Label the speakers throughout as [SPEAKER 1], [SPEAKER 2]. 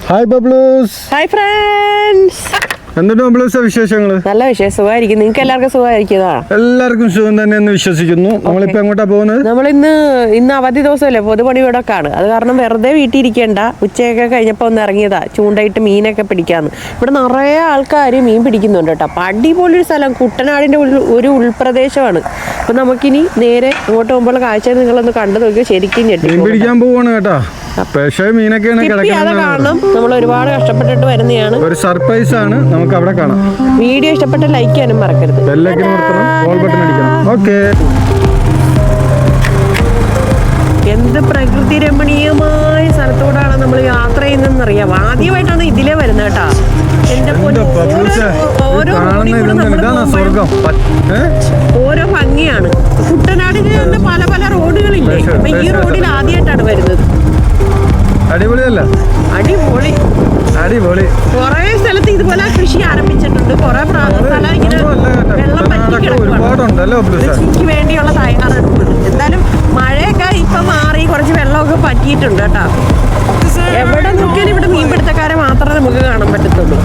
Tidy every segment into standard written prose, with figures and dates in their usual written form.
[SPEAKER 1] Hi ബബ്ലൂസ്.
[SPEAKER 2] Hi friends.
[SPEAKER 1] എന്നിട്ട് ബബ്ലൂസ് വിശേഷങ്ങള്?
[SPEAKER 2] നല്ല വിശേഷം, സുഖമായിരിക്കും. നിങ്ങൾക്ക് എല്ലാവർക്കും സുഖമായിരിക്കുന്നതാ?
[SPEAKER 1] എല്ലാവർക്കും സുഖം തന്നെ എന്ന് വിശ്വസിക്കുന്നു. നമ്മളിപ്പോ എങ്ങോട്ടാ പോകുന്നത്?
[SPEAKER 2] നമ്മൾ ഇന്ന് അവധി ദിവസമല്ലേ, പൊതുപണിയോടൊക്കെയാണ്. അത് കാരണം വെറുതെ വീട്ടിൽ ഇരിക്കേണ്ട, ഉച്ചയൊക്കെ കഴിഞ്ഞപ്പോൾ ഒന്ന് ഇറങ്ങിയതാ ചൂണ്ടയിട്ട് മീനൊക്കെ പിടിക്കാന്ന്. ഇവിടെ നിറയെ ആൾക്കാർ മീൻ പിടിക്കുന്നുണ്ട് കേട്ടോ. അപ്പം അടിപൊളിയൊരു സ്ഥലം, കുട്ടനാടിൻ്റെ ഒരു ഉൾപ്രദേശമാണ്. അപ്പം നമുക്കിനി നേരെ അങ്ങോട്ട് പോകുമ്പോൾ കാഴ്ച നിങ്ങളൊന്ന് കണ്ടു നോക്കിയോ, ശരിക്കും ഞെട്ടി.
[SPEAKER 1] മീൻ പിടിക്കാൻ പോവാണ് കേട്ടോ. പക്ഷേ മീനൊക്കെയാണ്
[SPEAKER 2] കാണണം. നമ്മൾ ഒരുപാട് കഷ്ടപ്പെട്ടിട്ട് വരുന്നതാണ്.
[SPEAKER 1] ഒരു സർപ്രൈസ് ആണ്, നമുക്ക് അവിടെ കാണാം.
[SPEAKER 2] വീഡിയോ ഇഷ്ടപ്പെട്ട ലൈക്ക് ചെയ്യാനും മറക്കരുത്.
[SPEAKER 1] ബെല്ലൈക്കൺ അമർത്തണം, ഓൾ ബട്ടൺ അടിക്കണം. ഓക്കേ.
[SPEAKER 2] എന്ത് പ്രകൃതി രമണീയമായ സ്ഥലത്തോടാണ് നമ്മൾ യാത്ര ചെയ്യുന്നതെന്നറിയാം. ആദ്യമായിട്ടാണ് ഇതിലേ വരുന്നത് കേട്ടാ. എന്റെ ഓരോ ഭംഗിയാണ്. കുട്ടനാടിന് തന്നെ പല പല റോഡുകളില്ലേ, അപ്പൊ ഈ റോഡിൽ ആദ്യമായിട്ടാണ് വരുന്നത്.
[SPEAKER 1] അടിപൊളിയല്ല?
[SPEAKER 2] അടിപൊളി
[SPEAKER 1] അടിപൊളി.
[SPEAKER 2] കുറെ സ്ഥലത്ത് ഇതുപോലെ കൃഷി ആരംഭിച്ചിട്ടുണ്ട്. കുറെ സ്ഥലം ഇങ്ങനെ വെള്ളം കൃഷിക്ക് വേണ്ടിയുള്ള തയ്യാറെടുപ്പുണ്ട്. എന്തായാലും മഴയൊക്കെ ഇപ്പൊ മാറി കുറച്ച് വെള്ളമൊക്കെ പറ്റിയിട്ടുണ്ട് കേട്ടോ. എവിടെ നോക്കിയാലും ഇവിടെ മീൻപിടുത്തക്കാരെ മാത്രമേ നമുക്ക് കാണാൻ പറ്റത്തുള്ളൂ.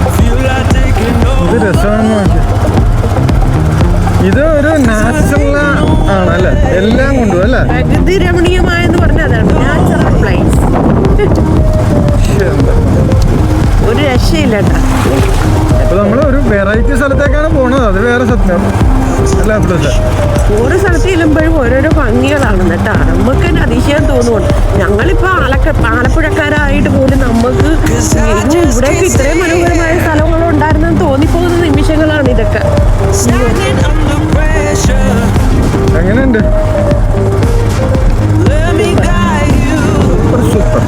[SPEAKER 1] ഇത് രസമാണ്. ഇത് ഒരു നാച്ചുറൽ ആണല്ലേ, എല്ലാം കൊണ്ടും അല്ലേ.
[SPEAKER 2] പ്രകൃതി രമണീയമായെന്ന് പറഞ്ഞാൽ അതാണ് നാച്ചുറൽ പ്ലേസ്. ഒരു രക്ഷയില്ല കേട്ടോ.
[SPEAKER 1] അപ്പൊ നമ്മള് ഒരു വെറൈറ്റി സ്ഥലത്തേക്കാണ് പോണത്. അത് വേറെ സത്യം അല്ല.
[SPEAKER 2] ഓരോ സ്ഥലത്ത് ചെല്ലുമ്പോഴും ഓരോരോ ഭംഗികളാണ് കേട്ടാ. നമുക്ക് തന്നെ അതിശയം തോന്നുന്നുണ്ട്. ഞങ്ങളിപ്പോ ആലപ്പുഴക്കാരായിട്ട് പോലും നമുക്ക് ഇവിടെയൊക്കെ ഇത്രയും മനോഹരമായ സ്ഥലങ്ങളുണ്ടായിരുന്നെന്ന് തോന്നിപ്പോകുന്ന നിമിഷങ്ങളാണ് ഇതൊക്കെ.
[SPEAKER 1] എങ്ങനെയുണ്ട്? സൂപ്പർ.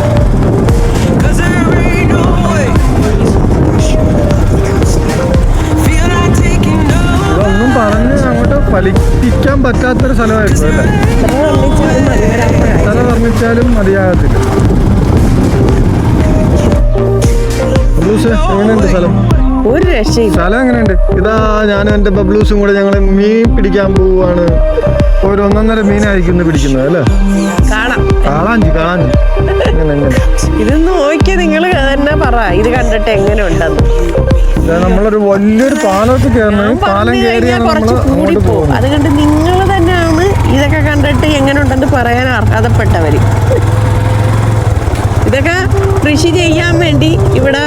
[SPEAKER 1] ഇതൊന്നും പറഞ്ഞ് അങ്ങോട്ട് ഫലിപ്പിക്കാൻ പറ്റാത്തൊരു സ്ഥലമായിരുന്നു അല്ലേ. എത്ര വർണ്ണിച്ചാലും മതിയാകത്തില്ല. എങ്ങനെയുണ്ട് സ്ഥലം?
[SPEAKER 2] ഒരു രക്ഷയില്ല.
[SPEAKER 1] സ്ഥലം എങ്ങനെയുണ്ട്? ഇതാ ഞാനും എൻ്റെ ബബ്ലൂസും കൂടെ ഞങ്ങൾ മീൻ പിടിക്കാൻ പോവാണ്. ഒരു 1.5 മീനായിരിക്കും പിടിക്കുന്നത് അല്ലേ. കാളാഞ്ചി.
[SPEAKER 2] ഇത് നോക്കിയാ നിങ്ങൾ തന്നെ പറ, ഇത് കണ്ടിട്ട് എങ്ങനെ ഉണ്ടെന്ന്.
[SPEAKER 1] നമ്മളൊരു വലിയൊരു പാലത്ത് കയറണം. പാലം കയറിയാണ്
[SPEAKER 2] കുറച്ച് കൂടി പോകും. അതുകൊണ്ട് നിങ്ങൾ തന്നെയാണ് ഇതൊക്കെ കണ്ടിട്ട് എങ്ങനെ ഉണ്ടെന്ന് പറയാൻ അർഹതപ്പെട്ടവര്. ഇതൊക്കെ കൃഷി ചെയ്യാൻ വേണ്ടി ഇവിടെ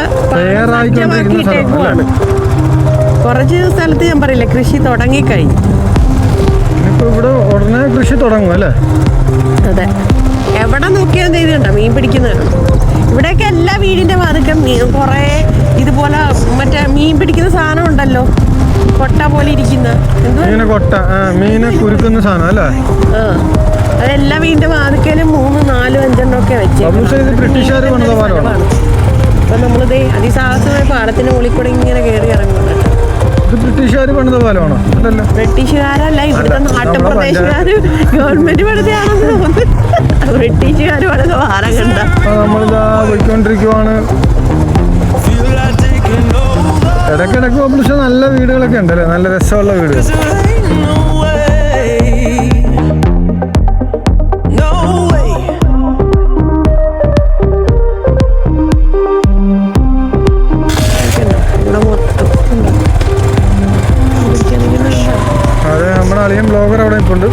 [SPEAKER 2] സജ്ജമാക്കിയിട്ടേക്കുവാണ്. കുറച്ച് സ്ഥലത്ത് ഞാൻ പറയില്ല, കൃഷി തുടങ്ങിക്കഴിഞ്ഞു.
[SPEAKER 1] ഇവിടെ ഉടനെ കൃഷി തുടങ്ങും അല്ലേ.
[SPEAKER 2] അതെ, എവിടെ നോക്കിയാൽ ചെയ്തിട്ടുണ്ടോ മീൻ പിടിക്കുന്നതാണ്. ഇവിടെയൊക്കെ എല്ലാ വീടിന്റെ വാതിക്കും കുറെ ഇതുപോലെ മറ്റേ മീൻ പിടിക്കുന്ന സാധനം ഉണ്ടല്ലോ, കൊട്ട പോലെ ഇരിക്കുന്ന
[SPEAKER 1] കൊട്ട, മീനെ കുരുക്കുന്ന സാധനം അല്ലേ.
[SPEAKER 2] അതെല്ലാ വീടിന്റെ വാതിക്കലും 3, 4, 5 ഒക്കെ വെച്ച്
[SPEAKER 1] ബ്രിട്ടീഷുകാർ
[SPEAKER 2] അപ്പൊ നമ്മളിത് അതിസാഹസമായ പാലത്തിന്റെ മുകളിൽ കൂടെ ഇങ്ങനെ കയറി ഇറങ്ങുന്നുണ്ട്.
[SPEAKER 1] ബ്രിട്ടീഷുകാർ പണിത പാലമാണോ?
[SPEAKER 2] ബ്രിട്ടീഷുകാരല്ല, ഇവിടുത്തെ നാട്ടുപ്രദേശുകാര് ഗവൺമെന്റ് പണിതയാണെന്ന് തോന്നുന്നു. ബ്രിട്ടീഷുകാര് പണിത പാലം കണ്ട.
[SPEAKER 1] നമ്മളിതാ പോയിക്കൊണ്ടിരിക്കുവാണ്. ഇടയ്ക്കിടയ്ക്ക് പക്ഷെ നല്ല വീടുകളൊക്കെ ഉണ്ടല്ലേ, നല്ല രസമുള്ള വീടുകൾ. അതെ, നമ്മുടെ അളിയൻ ബ്ലോഗർ അവിടെ നിൽപ്പുണ്ട്.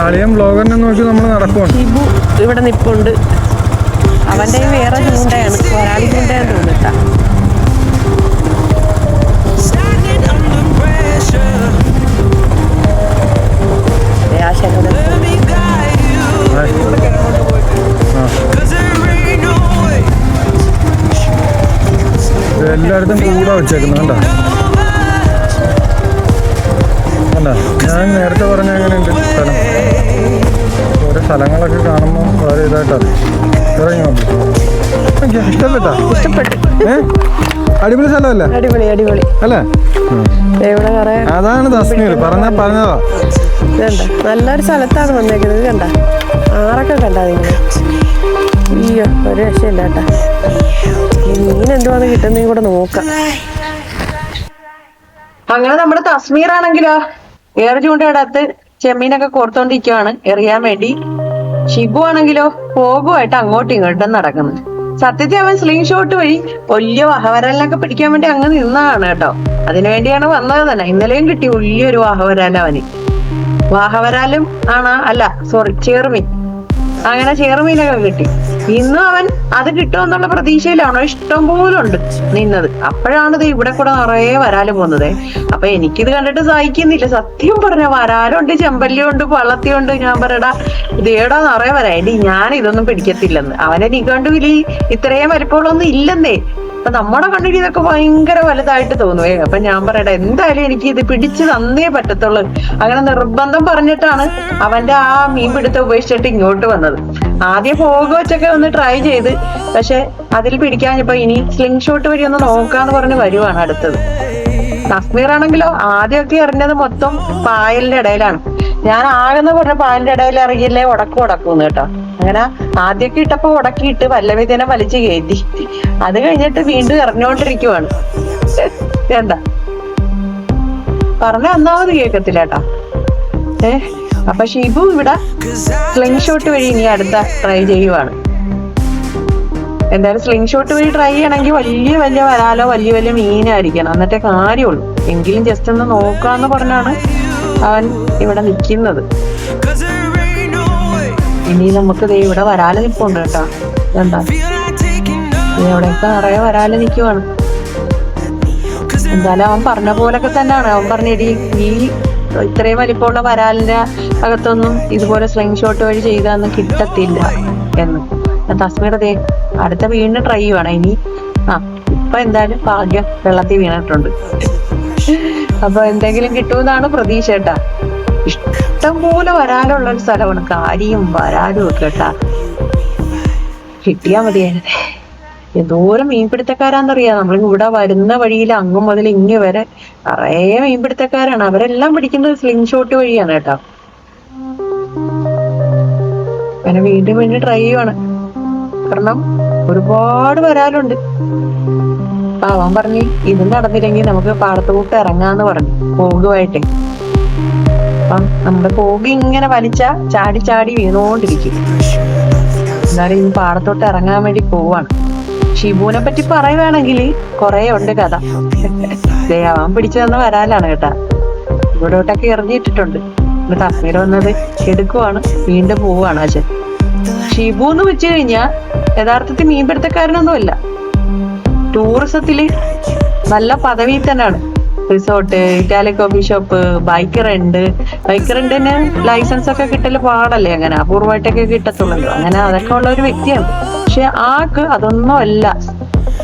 [SPEAKER 1] അളിയൻ ബ്ലോഗറിനെ നോക്കി നമ്മൾ നടക്കുവാണ്.
[SPEAKER 2] ഇവിടെ നിൽപ്പുണ്ട്. അവന്റെ വേറെ ചൂണ്ടയാണ്, ഒരാളി ചൂണ്ടയാന്ന് തോന്നിട്ടാ.
[SPEAKER 1] എല്ലായിടത്തും കൂടെ വെച്ചേക്കുന്നു കണ്ടോ. ഞാൻ നേരത്തെ പറഞ്ഞ എങ്ങനെയുണ്ട് സ്ഥലം? ഓരോ സ്ഥലങ്ങളൊക്കെ കാണുമ്പോൾ വളരെ ഇതായിട്ടാണ് ഇറങ്ങി നോക്കി. ഇഷ്ടപ്പെട്ടു. അടിപൊളി സ്ഥലമല്ലേ?
[SPEAKER 2] അടിപൊളി
[SPEAKER 1] അല്ലേ. അതാണ് തസ്മീർ പറഞ്ഞതാ.
[SPEAKER 2] നല്ലൊരു സ്ഥലത്താണ് വന്നേക്കുന്നത്. കണ്ട ആറൊക്കെ കണ്ടാ നിങ്ങൾ? അയ്യോ, ഒരു രക്ഷയില്ല കേട്ടാ. മീൻ എന്തുവാന്ന് കിട്ടുന്നതും കൂടെ നോക്കാം. അങ്ങനെ നമ്മുടെ തസ്മീർ ആണെങ്കിലോ ഏറെ ചൂണ്ടയുടെ അകത്ത് ചെമ്മീനൊക്കെ കോർത്തോണ്ടിരിക്കുവാണ് എറിയാൻ വേണ്ടി.
[SPEAKER 3] ഷിബു ആണെങ്കിലോ പോകുമായിട്ട് അങ്ങോട്ടും ഇങ്ങോട്ടും നടക്കുന്നു. സത്യത്തിൽ അവൻ സ്ലിംഗ് ഷോട്ട് വഴി വലിയ വഹവരാലിനൊക്കെ പിടിക്കാൻ വേണ്ടി അങ്ങ് നിന്നതാണ് കേട്ടോ. അതിനുവേണ്ടിയാണ് വന്നത് തന്നെ. ഇന്നലെയും കിട്ടി വലിയൊരു വാഹവരാൽ അവന്. വാഹവരാലും അല്ല സോറി ചേർമീൻ. അങ്ങനെ ചേർമീനൊക്കെ കിട്ടി. ഇന്നും അവൻ അത് കിട്ടുമെന്നുള്ള പ്രതീക്ഷയിലാണോ ഇഷ്ടം പോലും ഉണ്ട് നിന്നത്. അപ്പോഴാണ് ഇത് ഇവിടെ കൂടെ നിറയെ വരാല് പോകുന്നത്. അപ്പൊ എനിക്കിത് കണ്ടിട്ട് സഹിക്കുന്നില്ല. സത്യം പറഞ്ഞ വരാലുണ്ട്, ചെമ്പല്ലിയുണ്ട്, പള്ളത്തിയുണ്ട്. ഞാൻ പറയടാ ഇതേടാ നിറയെ വരാടി, ഞാൻ ഇതൊന്നും പിടിക്കത്തില്ലെന്ന്. അവനെ നിഘണ്ടു വിലി ഇത്രയും വലിപ്പമുള്ളൊന്നും ഇല്ലെന്നേ. അപ്പൊ നമ്മുടെ കണ്ണിൽ ഇതൊക്കെ ഭയങ്കര വലുതായിട്ട് തോന്നുവേ. അപ്പൊ ഞാൻ പറയട്ടെ എന്തായാലും എനിക്ക് ഇത് പിടിച്ചു തന്നേ പറ്റത്തുള്ളൂ. അങ്ങനെ നിർബന്ധം പറഞ്ഞിട്ടാണ് അവന്റെ ആ മീൻ പിടുത്തം ഉപേക്ഷിച്ചിട്ട് ഇങ്ങോട്ട് വന്നത്. ആദ്യം പോക വെച്ചൊക്കെ ഒന്ന് ട്രൈ ചെയ്ത്, പക്ഷെ അതിൽ പിടിക്കാഞ്ഞപ്പോ ഇനി സ്ലിംഗ് ഷോട്ട് വഴി ഒന്ന് നോക്കാന്ന് പറഞ്ഞ് വരുവാണ് അടുത്തത്. തസ്മീർ ആണെങ്കിലോ ആദ്യമൊക്കെ എറിഞ്ഞത് മൊത്തം പായലിന്റെ ഇടയിലാണ്. ഞാൻ ആകെന്ന് പറഞ്ഞ പായലിന്റെ ഇടയിൽ ഇറങ്ങിയില്ലേ ഉടക്കൂന്ന് കേട്ടോ. അങ്ങനെ ആദ്യമൊക്കെ ഇട്ടപ്പോ ഉടക്കിയിട്ട് വല്ലവിധേന വലിച്ചു കയറ്റി. അത് കഴിഞ്ഞിട്ട് വീണ്ടും ഇറങ്ങിക്കൊണ്ടിരിക്കുവാണ്. എന്താ പറഞ്ഞ ഒന്നാമത് കേൾക്കത്തില്ല കേട്ടാ. അപ്പൊ ഷിബു ഇവിടെ സ്ലിംഗ് ഷോട്ട് വഴി ഇനി അടുത്ത ട്രൈ ചെയ്യുവാണ്. എന്തായാലും സ്ലിംഗ് ഷോട്ട് വഴി ട്രൈ ചെയ്യണമെങ്കിൽ വലിയ വലിയ വരാലോ വലിയ വലിയ മീനായിരിക്കണം, എന്നിട്ടേ കാര്യമുള്ളൂ. എങ്കിലും ജസ്റ്റ് ഒന്ന് നോക്കാന്ന് പറഞ്ഞാണ് അവൻ ഇവിടെ നിൽക്കുന്നത്. ഇനി നമുക്ക് ഇവിടെ വരാല് നിൽപ്പുണ്ട് കേട്ടോ. എന്താ എവിടെയൊക്കെ നിറയെ വരാല് നിൽക്കുവാണ്. എന്തായാലും അവൻ പറഞ്ഞ പോലൊക്കെ തന്നെയാണ്. അവൻ പറഞ്ഞിടി ഈ ഇത്രയും വലിപ്പമുള്ള വരാലിന്റെ അകത്തൊന്നും ഇതുപോലെ സ്ലിംഗ് ഷോട്ട് വഴി ചെയ്താന്ന് കിട്ടത്തില്ല എന്ന്. തസ്മീടെ ദേ അടുത്ത വീണ്ടും ട്രൈ ചെയ്യുവാണ്. ഇനി ഇപ്പൊ എന്തായാലും ഭാഗ്യം വെള്ളത്തിൽ വീണിട്ടുണ്ട്. അപ്പൊ എന്തെങ്കിലും കിട്ടുമെന്നാണ് പ്രതീക്ഷ കേട്ടാ. ഇഷ്ടം പോലെ വരാലുള്ള ഒരു സ്ഥലമാണ്. കാരിയും വരാലും ഒക്കെ കേട്ടാ. കിട്ടിയാ മതിയായിരുന്നേ. എന്തോരം മീൻപിടുത്തക്കാരാന്നറിയാം. നമ്മൾ ഇവിടെ വരുന്ന വഴിയിൽ അങ്ങും മുതൽ ഇങ്ങ് വരെ നിറയെ മീൻപിടുത്തക്കാരാണ്. അവരെല്ലാം പിടിക്കുന്നത് സ്ലിംഗ് ഷോട്ട് വഴിയാണ് കേട്ടോ. അങ്ങനെ വീണ്ടും ട്രൈ ചെയ്യുവാണ്. കാരണം ഒരുപാട് വരാലുണ്ട്. അപ്പൊ അവൻ പറഞ്ഞു ഇത് നടന്നില്ലെങ്കിൽ നമുക്ക് പാടത്തോട്ട് ഇറങ്ങാന്ന് പറഞ്ഞു പോകുമായിട്ട്. അപ്പം നമ്മുടെ പോകി ഇങ്ങനെ വലിച്ച ചാടി ചാടി വീണുകൊണ്ടിരിക്കും. എന്നാലും ഈ പാടത്തോട്ട് ഇറങ്ങാൻ വേണ്ടി പോവാണ്. ഷിബുവിനെ പറ്റി പറയുവാണെങ്കിൽ കുറെ ഉണ്ട് കഥ. അവൻ പിടിച്ചു തന്ന വരാലാണ് കേട്ടാ. ഇവിടോട്ടൊക്കെ എറിഞ്ഞിട്ടിട്ടുണ്ട്. തസ്മീർ വന്നത് എടുക്കുവാണ്, വീണ്ടും പോവാണ്. അച്ഛൻ ഷിബു എന്ന് വെച്ച് കഴിഞ്ഞാ യഥാർത്ഥത്തിൽ മീൻപിടുത്തക്കാരനൊന്നുമല്ല. ടൂറിസത്തില് നല്ല പദവി തന്നെയാണ്. Resort, Italian coffee shop, bike റെന്റിന് ലൈസൻസ് ഒക്കെ കിട്ടല് പാടല്ലേ. അങ്ങനെ അപൂർവമായിട്ടൊക്കെ കിട്ടത്തുള്ളൂ. അങ്ങനെ അതൊക്കെ ഉള്ള ഒരു വ്യക്തിയാണ്. പക്ഷെ ആൾക്ക് അതൊന്നും അല്ല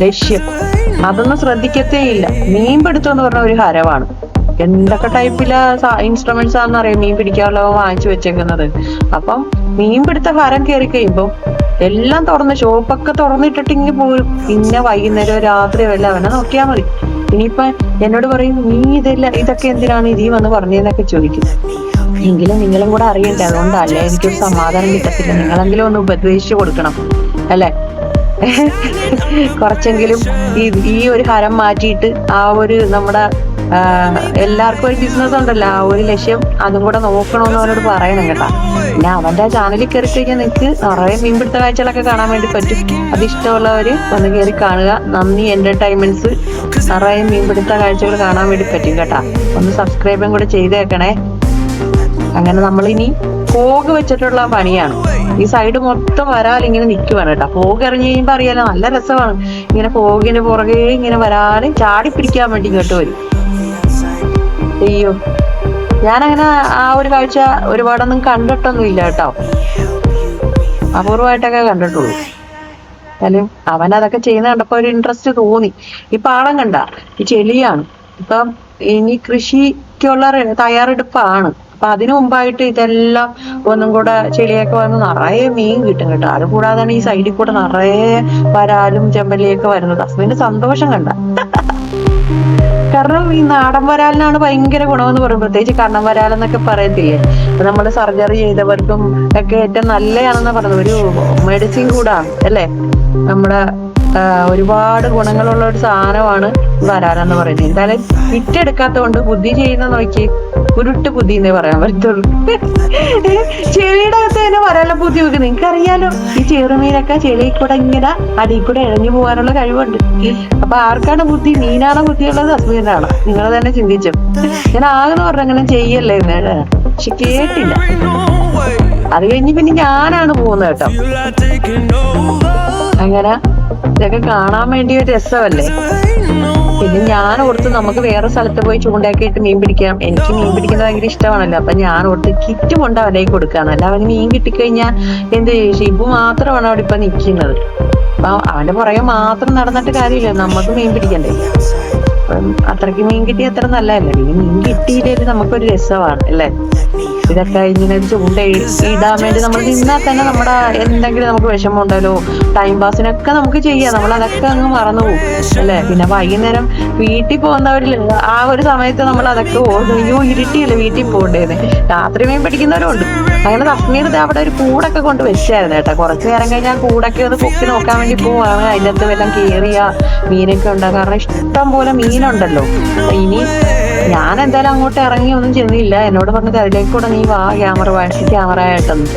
[SPEAKER 3] ലക്ഷ്യം. അതൊന്നും ശ്രദ്ധിക്കത്തേ ഇല്ല. മീൻ പിടുത്തം എന്ന് പറഞ്ഞ ഒരു ഹരവാണ്. എന്തൊക്കെ ടൈപ്പിലെ ഇൻസ്ട്രുമെന്റ്സ് ആണെന്ന് അറിയാം മീൻ പിടിക്കാനുള്ള വാങ്ങിച്ചു വെച്ചേക്കുന്നത്. അപ്പം മീൻ പിടുത്ത ഹരം കയറി കഴിയുമ്പോ എല്ലാം തുറന്ന് ഷോപ്പൊക്കെ തുറന്നിട്ടിട്ടെങ്കിൽ പോലും പിന്നെ വൈകുന്നേരം രാത്രി വല്ല അവനെ നോക്കിയാൽ മതി. ഇനിയിപ്പൊ എന്നോട് പറയും നീ ഇതൊക്കെ എന്തിനാണ് ഇതീ വന്ന് പറഞ്ഞതെന്നൊക്കെ ചോദിക്കും. എങ്കിലും നിങ്ങളും കൂടെ അറിയണ്ടേ, അതുകൊണ്ടല്ലേ എനിക്കൊരു സമാധാനം കിട്ടത്തില്ല. നിങ്ങളെങ്കിലും ഒന്ന് ഉപദേശിച്ചു കൊടുക്കണം അല്ലെ. കുറച്ചെങ്കിലും ഈ ഒരു ഹരം മാറ്റിയിട്ട് ആ ഒരു നമ്മുടെ എല്ലാവർക്കും ഒരു ബിസിനസ് ഉണ്ടല്ലോ, ആ ഒരു ലക്ഷ്യം അതും കൂടെ നോക്കണമെന്ന് അവനോട് പറയണം കേട്ടാ. പിന്നെ അവന്റെ ചാനലിൽ കയറി കഴിഞ്ഞാൽ നിങ്ങൾക്ക് നിറയെ മീൻപിടുത്ത കാഴ്ചകളൊക്കെ കാണാൻ വേണ്ടി പറ്റും. അത് ഇഷ്ടമുള്ളവര് വന്ന് കയറി കാണുക. നന്ദി എന്റർടൈൻമെന്റ്സ്. നിറയെ മീൻപിടുത്ത കാഴ്ചകൾ കാണാൻ വേണ്ടി പറ്റും കേട്ടാ. ഒന്ന് സബ്സ്ക്രൈബും കൂടെ ചെയ്തേക്കണേ. അങ്ങനെ നമ്മളിനി പോക വെച്ചിട്ടുള്ള പണിയാണ്. ഈ സൈഡ് മൊത്തം വരാലിങ്ങനെ നിൽക്കുവാണ് കേട്ടോ. പോക ഇറങ്ങി കഴിയുമ്പോ അറിയാലോ നല്ല രസമാണ്. ഇങ്ങനെ പോകിന് പുറകെ ഇങ്ങനെ വരാല് ചാടി പിടിക്കാൻ വേണ്ടി ഇങ്ങോട്ട് വരും. അയ്യോ, ഞാനങ്ങനെ ആ ഒരു കാഴ്ച ഒരുപാടൊന്നും കണ്ടിട്ടൊന്നും ഇല്ല കേട്ടോ. അപൂർവമായിട്ടൊക്കെ കണ്ടിട്ടുള്ളൂ. എന്നാലും അവൻ അതൊക്കെ ചെയ്യുന്ന കണ്ടപ്പോ ഒരു ഇൻട്രസ്റ്റ് തോന്നി. ഈ പാടം കണ്ട ഈ ചെളിയാണ്. ഇപ്പം ഇനി കൃഷിക്കുള്ള തയ്യാറെടുപ്പാണ്. അപ്പൊ അതിനു മുമ്പായിട്ട് ഇതെല്ലാം ഒന്നും കൂടെ ചെളിയൊക്കെ വന്ന് നിറയെ മീൻ കിട്ടും കേട്ടോ. അത് കൂടാതാണ് ഈ സൈഡിൽ കൂടെ നിറയെ വരാലും ചെമ്പല്ലിയൊക്കെ വരുന്നത്. ഹസ്ബൻഡ് സന്തോഷം കണ്ട. കാരണം ഈ നാടൻ വരാലിനാണ് ഭയങ്കര ഗുണമെന്ന് പറയും. പ്രത്യേകിച്ച് കണ്ണൻ വരാലെന്നൊക്കെ പറയത്തില്ലേ. അപ്പൊ നമ്മള് സർജറി ചെയ്തവർക്കും ഒക്കെ ഏറ്റവും നല്ലതാണെന്ന് പറയുന്നത്. ഒരു മെഡിസിൻ കൂടാണ് അല്ലേ. നമ്മുടെ ഒരുപാട് ഗുണങ്ങളുള്ള ഒരു സാധനമാണ് വരാലെന്ന് പറയുന്നത്. എന്തായാലും വിറ്റെടുക്കാത്തതുകൊണ്ട് ബുദ്ധി ചെയ്യുന്ന നോക്കി ഉരുട്ട് ബുദ്ധി എന്നേ പറയാൻ പറ്റുള്ളൂ. ചെളിയുടെ അകത്ത് തന്നെ വരാനുള്ള ബുദ്ധി വെക്ക്. നിങ്ങൾക്ക് അറിയാലോ ഈ ചെറുമീനൊക്കെ ചെളിയിൽ കൂടെ ഇങ്ങനെ അടിയിൽ കൂടെ ഇഴഞ്ഞു പോകാനുള്ള കഴിവുണ്ട്. അപ്പൊ ആർക്കാണ് ബുദ്ധി? മീനാണോ ബുദ്ധിയുള്ളത് ഹസ്ബൻഡാണോ? നിങ്ങൾ തന്നെ ചിന്തിച്ചു. ഞാൻ ആകെന്ന് പറഞ്ഞ അങ്ങനെ ചെയ്യല്ലേ എന്ന്, പക്ഷെ കേട്ടില്ല. അത് കഴിഞ്ഞ് പിന്നെ ഞാനാണ് പോകുന്നത് കേട്ടോ. അങ്ങനെ ഇതൊക്കെ കാണാൻ വേണ്ടി ഒരു രസമല്ലേ. പിന്നെ ഞാൻ ഓർത്ത് നമുക്ക് വേറെ സ്ഥലത്ത് പോയി ചൂണ്ടാക്കിയിട്ട് മീൻ പിടിക്കാം. എനിക്ക് മീൻ പിടിക്കുന്നത് ഭയങ്കര ഇഷ്ടമാണല്ലോ. അപ്പൊ ഞാൻ ഓർത്ത് കിറ്റ് കൊണ്ട് അവനേക്ക് കൊടുക്കാന്നല്ല. അവന് മീൻ കിട്ടിക്കഴിഞ്ഞാൽ എന്ത് ചെയ്യും? ഷിബു മാത്രമാണ് അവിടെ ഇപ്പൊ നിൽക്കുന്നത്. അപ്പൊ അവന്റെ പുറകെ മാത്രം നടന്നിട്ട് കാര്യമില്ല, നമുക്ക് മീൻ പിടിക്കണ്ടേ. അപ്പം അത്രയ്ക്ക് മീൻ കിട്ടിയ അത്ര നല്ലതല്ലേ. പിന്നെ മീൻ കിട്ടിയില്ലെങ്കിൽ നമുക്കൊരു രസമാണ് അല്ലേ. ഇതൊക്കെ ഇങ്ങനെ ഇടാൻ വേണ്ടി നമ്മൾ നിന്നാൽ തന്നെ നമ്മുടെ എന്തെങ്കിലും നമുക്ക് വിഷമം ഉണ്ടല്ലോ, ടൈം പാസിനൊക്കെ നമുക്ക് ചെയ്യാം. നമ്മൾ അതൊക്കെ അങ്ങ് മറന്നു പോകും അല്ലേ. പിന്നെ വൈകുന്നേരം വീട്ടിൽ പോകുന്നവരിൽ ആ ഒരു സമയത്ത് നമ്മൾ അതൊക്കെ ഓർമ്മയോ ഇരുട്ടിയല്ലേ വീട്ടിൽ പോകണ്ടേന്ന്. രാത്രി മീൻ പിടിക്കുന്നവരുണ്ട്. അങ്ങനെ തസ്മീർ അവിടെ ഒരു കൂടൊക്കെ കൊണ്ട് വെച്ചായിരുന്നു കേട്ടോ. കുറച്ച് നേരം കഴിഞ്ഞാൽ കൂടൊക്കെ ഒന്ന് പൊക്കി നോക്കാൻ വേണ്ടി പോവാണ്. അതിൻ്റെ അകത്ത് വല്ലതും കയറിയ മീനൊക്കെ ഉണ്ടാകും. കാരണം ഇഷ്ടം പോലെ മീനുണ്ടല്ലോ. ഇനി ഞാൻ എന്തായാലും അങ്ങോട്ട് ഇറങ്ങി ഒന്നും ചെന്നില്ല. എന്നോട് പറഞ്ഞത് അതിലേക്ക് കൂടെ നീ വാ, ക്യാമറ വാങ്ങിച്ച് ക്യാമറ ആയിട്ടൊന്നും.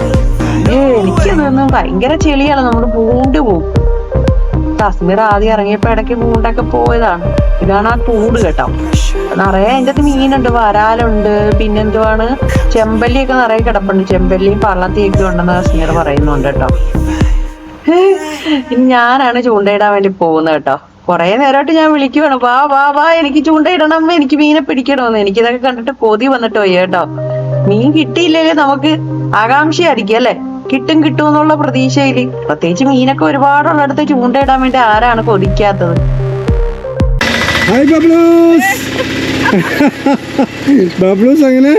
[SPEAKER 3] എനിക്കതൊന്നും ഭയങ്കര ചെളിയാണ്, നമ്മൾ പൂണ്ട് പോകും. കശ്മീർ ആദ്യം ഇറങ്ങിയപ്പോ ഇടയ്ക്ക് പൂണ്ടൊക്കെ പോയതാണ്. ഇതാണ് ആ കൂട് കേട്ടോ. നിറയെ അതിൻ്റെ അകത്ത് മീനുണ്ട്, വരാലുണ്ട്, പിന്നെന്തുവാണ് ചെമ്പല്ലിയൊക്കെ നിറയെ കിടപ്പുണ്ട്. ചെമ്പല്ലിയും പള്ളത്തിയൊക്കെ ഉണ്ടെന്ന് കശ്മീർ പറയുന്നുണ്ട് കേട്ടോ. ഞാനാണ് ചൂണ്ടയിടാൻ വേണ്ടി പോകുന്നത് കേട്ടോ. കുറെ നേരമായിട്ട് ഞാൻ വിളിക്കുവാണ്, വാ വാ വാ എനിക്ക് ചൂണ്ടയിടണം, എനിക്ക് മീനെ പിടിക്കണമെന്ന്. എനിക്കിതൊക്കെ കണ്ടിട്ട് കൊതി വന്നിട്ട് പോയി കേട്ടോ. മീൻ കിട്ടിയില്ലെങ്കിൽ നമുക്ക് ആകാംക്ഷയായിരിക്കും അല്ലെ. കിട്ടും എന്നുള്ള പ്രതീക്ഷയില്. പ്രത്യേകിച്ച് മീനൊക്കെ ഒരുപാടുള്ളിടത്ത് ചൂണ്ടയിടാൻ വേണ്ടി ആരാണ് കൊതിക്കാത്തത്?
[SPEAKER 1] ബബ്ലൂസ് അങ്ങനെ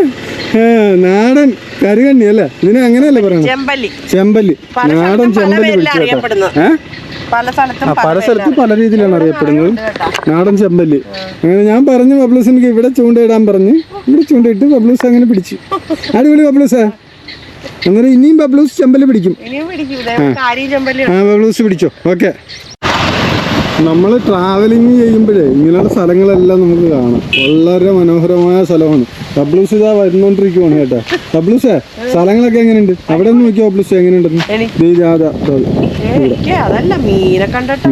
[SPEAKER 1] നാടൻ കരുകണ്ണി അല്ലേ, ഇതിനെ അങ്ങനെയല്ലേ പറയണം? ചെമ്പല്ലി, നാടൻ ചെമ്പല്ലി പിടിച്ചു. പല സ്ഥലത്തും പല രീതിയിലാണ് അറിയപ്പെടുന്നത്. നാടൻ ചെമ്പല്ലി. അങ്ങനെ ഞാൻ പറഞ്ഞു ബബ്ലൂസിന് ഇവിടെ ചൂണ്ടയിടാൻ പറഞ്ഞു. ഇവിടെ ചൂണ്ടയിട്ട് ബബ്ലൂസ് അങ്ങനെ പിടിച്ചു. അടിപൊളി ബബ്ലൂസേ. അന്നേരം ഇനിയും ബബ്ലൂസ് ചെമ്പല്ലി പിടിക്കും. ബബ്ലൂസ് പിടിച്ചോ. ഓക്കെ. നമ്മൾ ട്രാവലിംഗ് ചെയ്യുമ്പോഴേ ഇങ്ങനെയുള്ള സ്ഥലങ്ങളെല്ലാം നമുക്ക് കാണാം. വളരെ മനോഹരമായ സ്ഥലമാണ്. ബബ്ലൂസ് ഇതാ വരുന്നോണ്ടിരിക്കുവാണ് കേട്ടോ. ബബ്ലൂസേ, സ്ഥലങ്ങളൊക്കെ എങ്ങനെയുണ്ട്? അവിടെ ഒന്ന് നോക്കിയോ ബബ്ലൂസ് എങ്ങനെയുണ്ടെന്ന്.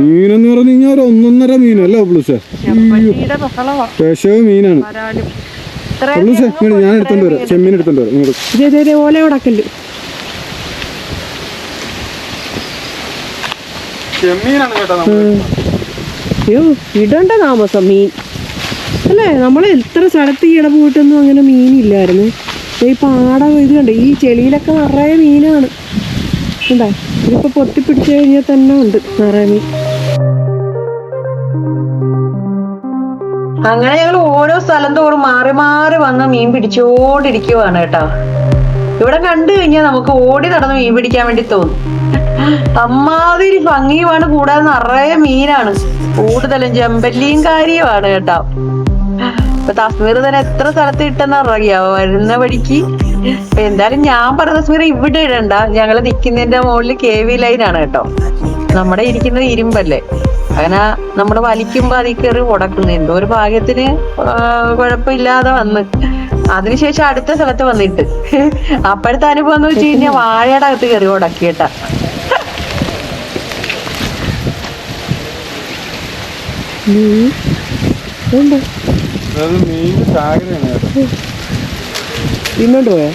[SPEAKER 1] മീനെന്ന് പറഞ്ഞു കഴിഞ്ഞാൽ ഒരു 1.5 മീനല്ലേ ബബ്ലൂസേ. വിഷവ് മീനാണ് ബബ്ലൂസേ. ഞാൻ എടുത്തോണ്ട് വരാം, ചെമ്മീൻ എടുത്തോണ്ട് വരാം. ചെമ്മീനാണ് കേട്ടോ.
[SPEAKER 2] ഇടണ്ട താമസം മീൻ അല്ലേ. നമ്മൾ എത്ര സ്ഥലത്ത് ഈയിടെ പോയിട്ടൊന്നും അങ്ങനെ മീനില്ലായിരുന്നു. ഈ പാടം ഇത് കണ്ടേ, ഈ ചെളിയിലൊക്കെ നിറയെ മീനാണ്. എന്താ ഇതിപ്പോ പൊത്തിപ്പിടിച്ചു കഴിഞ്ഞാൽ തന്നെ ഉണ്ട് നിറയെ മീൻ.
[SPEAKER 3] അങ്ങനെ ഞങ്ങൾ ഓരോ സ്ഥലം തോറും മാറി മാറി വന്ന് മീൻ പിടിച്ചോണ്ടിരിക്കുവാണ് കേട്ടോ. ഇവിടെ കണ്ടു കഴിഞ്ഞാൽ നമുക്ക് ഓടി നടന്ന് മീൻ പിടിക്കാൻ വേണ്ടി തോന്നും. അമ്മാതിരി ഭംഗിയുമാണ്. കൂടാതെ നിറയെ മീനാണ്, കൂടുതലും ചെമ്പല്ലിയും കാര്യമാണ് കേട്ടോ. ഇപ്പൊ തസ്മീർ തന്നെ എത്ര സ്ഥലത്ത് ഇട്ടെന്ന് അറിയാവോ വരുന്ന വഴിക്ക്. എന്തായാലും ഞാൻ പറഞ്ഞ തസ്മീർ ഇവിടെ ഇടണ്ട, ഞങ്ങള് നിക്കുന്നതിന്റെ മുകളിൽ KV ലൈനാണ് കേട്ടോ. നമ്മുടെ ഇരിക്കുന്നത് ഇരുമ്പല്ലേ, അങ്ങനെ നമ്മള് വലിക്കുമ്പോ അതിൽ കയറി ഉടക്കുന്നു. എന്തോ ഒരു ഭാഗ്യത്തിന് കുഴപ്പമില്ലാതെ വന്ന്. അതിനുശേഷം അടുത്ത സ്ഥലത്ത് വന്നിട്ട് അപ്പോഴത്തെ അനുഭവം എന്ന് വെച്ച് കഴിഞ്ഞാൽ വാഴയുടെ അകത്ത് കയറി ഉടക്കിയിട്ടാ.
[SPEAKER 2] ഇന്നോട്ട് പോയാ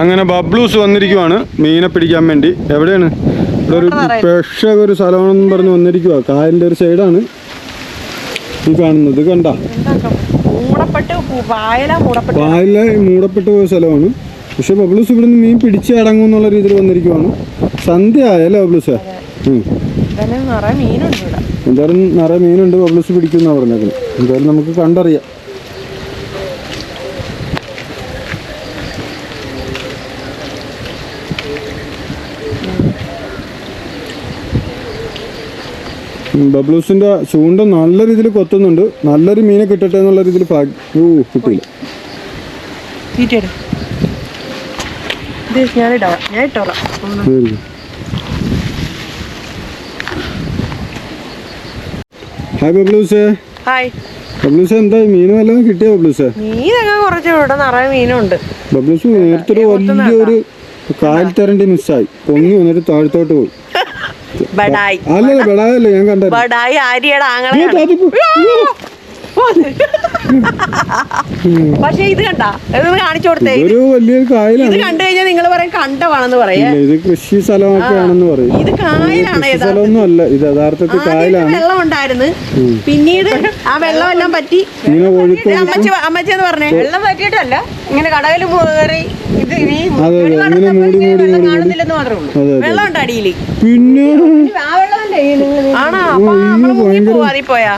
[SPEAKER 1] അങ്ങനെ ബബ്ലൂസ് വന്നിരിക്കുവാണ് മീനെ പിടിക്കാൻ വേണ്ടി. എവിടെയാണ്? ഇവിടെ ഒരു സ്പെഷ്യൽ ഒരു സ്ഥലമാണെന്ന് പറഞ്ഞ് വന്നിരിക്കുക. കായലിന്റെ ഒരു സൈഡാണ് ഈ കാണുന്നത്. കണ്ട പായല മൂടപ്പെട്ട് പോയ സ്ഥലമാണ്. പക്ഷെ ബബ്ലൂസ് ഇവിടെ നിന്ന് മീൻ പിടിച്ച് അടങ്ങും എന്നുള്ള രീതിയിൽ വന്നിരിക്കുവാണ്. സന്ധ്യ ആയല്ലേ ബബ്ലൂസേ? എന്തായാലും നിറയെ മീനുണ്ട്. ബബ്ലൂസ് പിടിക്കുന്ന പറഞ്ഞേക്കണം. എന്തായാലും നമുക്ക് കണ്ടറിയാം. ബബ്ലൂസിന്റെ ചൂണ്ട നല്ല രീതിയിൽ കൊത്തുന്നുണ്ട്. നല്ലൊരു മീനെ കിട്ടട്ടെ എന്നുള്ള രീതിയിൽ കിട്ടിയില്ല.
[SPEAKER 2] ഞാൻ ഇട്ടോളാം.
[SPEAKER 1] ഹായ് ബബ്ലൂസേ.
[SPEAKER 2] ഹായ്.
[SPEAKER 1] ബബ്ലൂസ് എന്തായി മീൻ വല്ലതും കിട്ടിയോ ബബ്ലൂസേ?
[SPEAKER 2] മീനൊക്കെ കുറച്ച് ഇവിടെ നിറയെ മീനുണ്ട്.
[SPEAKER 1] ബബ്ലൂസ് നേരത്തെ വലിയൊരു കായൽ തരണ്ടി മിസ്സായി പൊങ്ങി വന്നിട്ട് താഴത്തോട്ട് പോയി.
[SPEAKER 2] ബഡായി.
[SPEAKER 1] അല്ലല്ല ബഡായല്ലേ ഞാൻ കണ്ടത്.
[SPEAKER 2] ബഡായി ആര്യയുടെ ആങ്ങളെ. പക്ഷെ ഇത് കണ്ടാ ഇതൊന്ന് കാണിച്ചു കൊടുത്തേ.
[SPEAKER 1] ഒരു വലിയൊരു കായലാണ്.
[SPEAKER 2] ഇത് കണ്ടു കഴിഞ്ഞാൽ നിങ്ങൾ പറയും കണ്ടമാണെന്ന് പറയാ.
[SPEAKER 1] ഇത് കൃഷി സ്ഥലമൊക്കെ ആണെന്ന് പറയും.
[SPEAKER 2] ഇത് കായലാണ്.
[SPEAKER 1] സ്ഥലമൊന്നും അല്ല, ഇത് യഥാർത്ഥത്തിൽ കായലാണ്.
[SPEAKER 2] വെള്ളം ഉണ്ടായിരുന്നു, പിന്നീട് ആ വെള്ളം എല്ലാം പറ്റി. അമ്മച്ചി എന്ന് പറഞ്ഞേ വെള്ളം പറ്റിയിട്ടല്ല, ഇങ്ങനെ കടവിൽ കയറി ഇത് കാണുന്നില്ലെന്ന് മാത്രമേ ഉള്ളൂ. വെള്ളം ഉണ്ട് അടിയില്.
[SPEAKER 1] പിന്നെ
[SPEAKER 2] ആ വെള്ളം ആണോ? അപ്പൊ നമ്മള് മുങ്ങിപ്പോവാ. അതിൽ പോയാ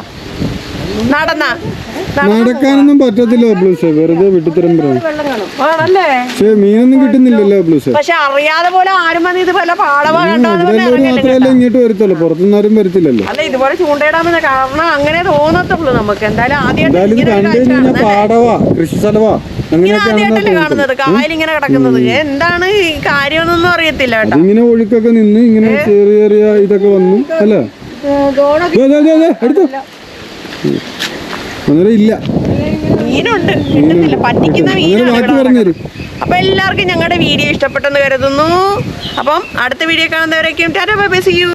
[SPEAKER 1] നടക്കാനൊന്നും പറ്റത്തില്ല ബ്ലൂസ്, വെറുതെ വിട്ടുത്തരം പറയും. പക്ഷെ മീനൊന്നും കിട്ടുന്നില്ലല്ലോ ബ്ലൂസ്.
[SPEAKER 2] പക്ഷെ അറിയാതെ പോലെ ആരും വന്ന് ഇത് പല പാടവ
[SPEAKER 1] മാത്രമല്ല ഇങ്ങോട്ട് വരത്തുള്ളൂ, പുറത്തുനിന്ന് ആരും വരത്തില്ലല്ലോ.
[SPEAKER 2] അല്ല ഇതുപോലെ ചൂണ്ടയിടാമെന്ന് കാരണം അങ്ങനെ തോന്നത്തുള്ളൂ നമുക്ക്. എന്തായാലും
[SPEAKER 1] ആദ്യം പാടവാ, കൃഷി സ്ഥലവാ,
[SPEAKER 2] ആദ്യമായിട്ടല്ലേ കാണുന്നത് കായൽ ഇങ്ങനെ കിടക്കുന്നത്. എന്താണ് ഈ കാര്യമൊന്നും അറിയത്തില്ല കേട്ടോ.
[SPEAKER 1] ഇങ്ങനെ ഒഴുക്കൊക്കെ നിന്ന് ഇങ്ങനെ ചെറിയ ചെറിയ ഇതൊക്കെ വന്നു അല്ലേ. എടുത്തു അങ്ങനെ ഇല്ല,
[SPEAKER 2] മീനുണ്ട്, കിട്ടുന്നില്ല, പറ്റിക്കുന്ന മീനാണ്. അപ്പൊ എല്ലാവർക്കും ഞങ്ങളുടെ വീഡിയോ ഇഷ്ടപ്പെട്ടെന്ന് കരുതുന്നു. അപ്പം അടുത്ത വീഡിയോ കാണുന്നവരേക്കും tata bye bye, see U.